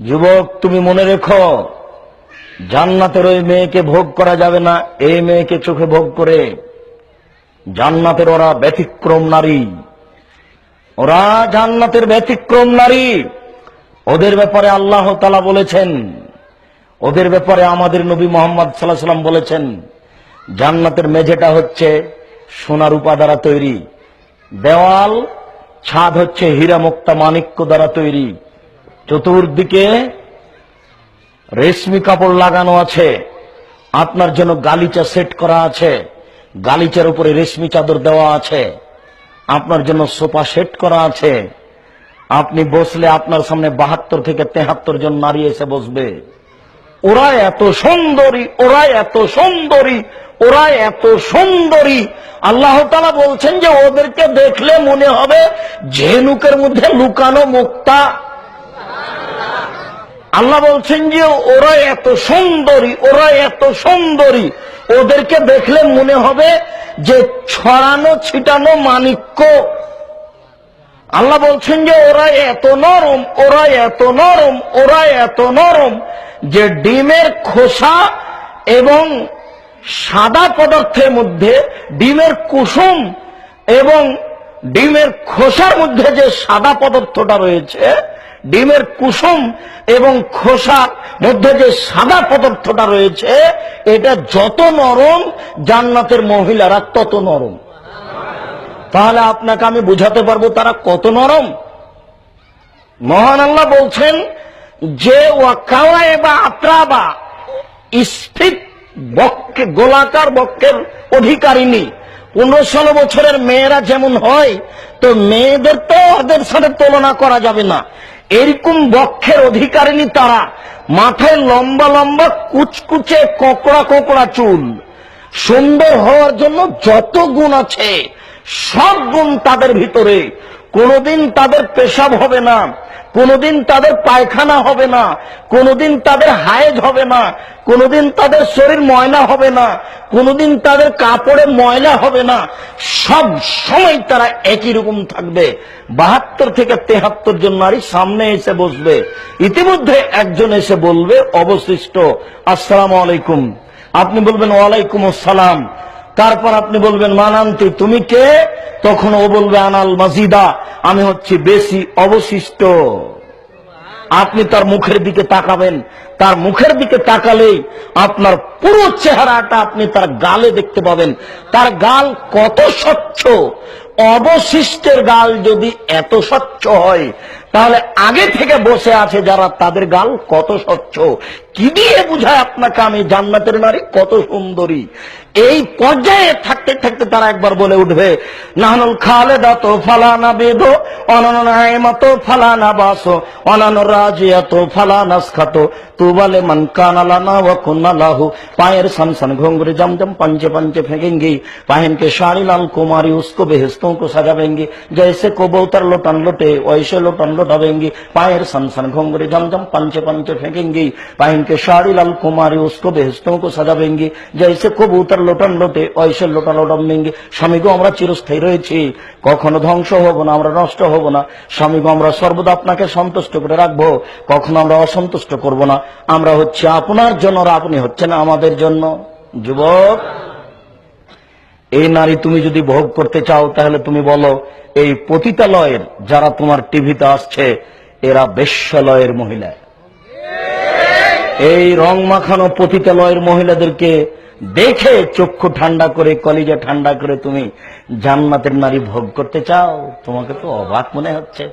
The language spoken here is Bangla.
যুবক, তুমি মনে রেখো, জান্নাতের ওই মেয়েকে ভোগ করা যাবে না এই মেয়েকে চোখে ভোগ করে। জান্নাতের ওরা ব্যতিক্রম নারী, ওরা জান্নাতের ব্যতিক্রম নারী। ওদের ব্যাপারে আল্লাহ তাআলা বলেছেন, ওদের ব্যাপারে আমাদের নবী মুহাম্মদ সাল্লাল্লাহু আলাইহি ওয়াসাল্লাম বলেছেন, জান্নাতের মেঝেটা হচ্ছে সোনা রূপা দ্বারা তৈরি, দেওয়াল ছাদ হচ্ছে হীরা মুক্তা মাণিক্য দ্বারা তৈরি, চতুর্দিকে রেশমি কাপড় লাগানো আছে, আপনার জন্য গালিচা সেট করা আছে, গালিচার উপরে রেশমি চাদর দেওয়া আছে, আপনার জন্য সোফা সেট করা আছে। আপনি বসলে আপনার সামনে 72 থেকে 73 জন নারী এসে বসবে। ওরা এত সুন্দরী, ওরা এত সুন্দরী, ওরা এত সুন্দরী। আল্লাহ তাআলা বলছেন যে ওদেরকে দেখলে মনে হবে ঝিনুকের মধ্যে লুকানো মুক্তা। আল্লাহ বলছেন যে ওরা এত সুন্দরী, ওরা এত সুন্দরী, ওদেরকে দেখলে মনে হবে যে ছড়ানো ছিটানো মাণিক্য। আল্লাহ বলছেন যে ওরা এত নরম, ওরা এত নরম, ওরা এত নরম যে ডিমের খোসা এবং সাদা পদার্থের মধ্যে ডিমের কুসুম এবং ডিমের খোসার মধ্যে যে সাদা পদার্থটা রয়েছে, ডিমের কুসুম এবং খোসার মধ্যে যে সাদা পদার্থটা রয়েছে, এটা যত নরম জান্নাতের মহিলারা তত নরম। তাহলে আপনাকে আমি বুঝাতে পারবো তারা কত নরম। মহান আল্লাহ বলছেন যে ওয়াকাওয়ায়ে বা আত্রাবা, স্ফীত বক্ষে, গোলাকার বক্ষের অধিকারিণী। 15-16 বছরের মেয়েরা যেমন হয়, তো মেয়েদের তো ওদের সাথে তুলনা করা যাবে না। এরকম বক্ষের অধিকারিণী তারা, মাথায় লম্বা লম্বা কুচকুচে কোকড়া কোকড়া চুল। সুন্দর হওয়ার জন্য যত গুণ আছে সব গুণ তাদের ভিতরে। কোনোদিন তাদের পেশাব হবে না, কোনোদিন তাদের পায়খানা হবে না, কোনোদিন তাদের হায়েজ হবে না, কোনোদিন তাদের শরীর ময়লা হবে না, কোনোদিন তাদের কাপড়ে ময়লা হবে না। সব সময় তারা একই রকম থাকবে। 72 থেকে 73 জন নারী সামনে এসে বসবে। ইতিমধ্যে একজন এসে বলবে অবশিষ্ট, আসসালামু আলাইকুম। আপনি বলবেন ওয়ালাইকুম আসসালাম। তারপর আপনি বলবেন মানান্তি, তুমি কে? তখন ও বলবে আনাল মাজিদা, আমি হচ্ছি বেশি অবশিষ্ট। আপনি তার মুখের দিকে তাকাবেন, তার মুখের দিকে তাকালেই আপনার পুরো চেহারাটা আপনি তার গালে দেখতে পাবেন। তার গাল কত স্বচ্ছ। অবশিষ্টের গাল যদি এত স্বচ্ছ হয়, তাহলে আগে থেকে বসে আছে যারা, তাদের গাল কত স্বচ্ছ। কি দিয়ে বুঝায় আপনাকে আমি জান্নাতের নারী কত সুন্দরী? এই পর্যায়ে থাকতে থাকতে তারা একবার বলে উঠবে, নাহনুল খালেদাতু ফালা নাবিদু ওয়ানানু নাঈমাতু ফালা নাবাসু ওয়ানানু রাজিয়াতু ফালা নাসখাতু তুবা লিমান কানা লানা ওয়া কুন্না লাহু। पायर सन सन घोंघरे जम जम पंचे पंचे फेंकेंगे, पहन के साड़ी लाल कुमारी उसको बेहस्तों को सजावेंगे, जैसे कबूतर लोटन लोटे वैसे लोटन लोटावेंगे। पायर सन सन घोंघरे जम जम पंचे पंचे फेंकेंगे, पहन के साड़ी लाल कुमारी उसको बेहस्तों को सजावेंगे, जैसे कबूतर লোটন লোটে ঐশে লোটা লোটন ভেঙ্গে। স্বামীগো, আমরা চিরস্থায়ী রয়েছি, কখনো ধ্বংস হব না, আমরা নষ্ট হব না। স্বামীগো, আমরা সর্বদা আপনাকে সন্তুষ্ট করে রাখবো, কখনো আমরা অসন্তুষ্ট করব না। আমরা হচ্ছে আপনার জন্য, আর আপনি হচ্ছেন আমাদের জন্য। যুবক, এই নারী তুমি যদি ভোগ করতে চাও, তাহলে তুমি বলো এই পতিতালয়ের যারা তোমার টিভিতে আসছে, এরা বেশ্যালয়ের মহিলা। এই রং মাখানো পতিতালয়ের মহিলাদেরকে দেখে চক্ষু ঠান্ডা করে, কলিজা ঠান্ডা করে তুমি জান্নাতের নারী ভোগ করতে চাও? তোমাকে তো অবাক মনে হচ্ছে।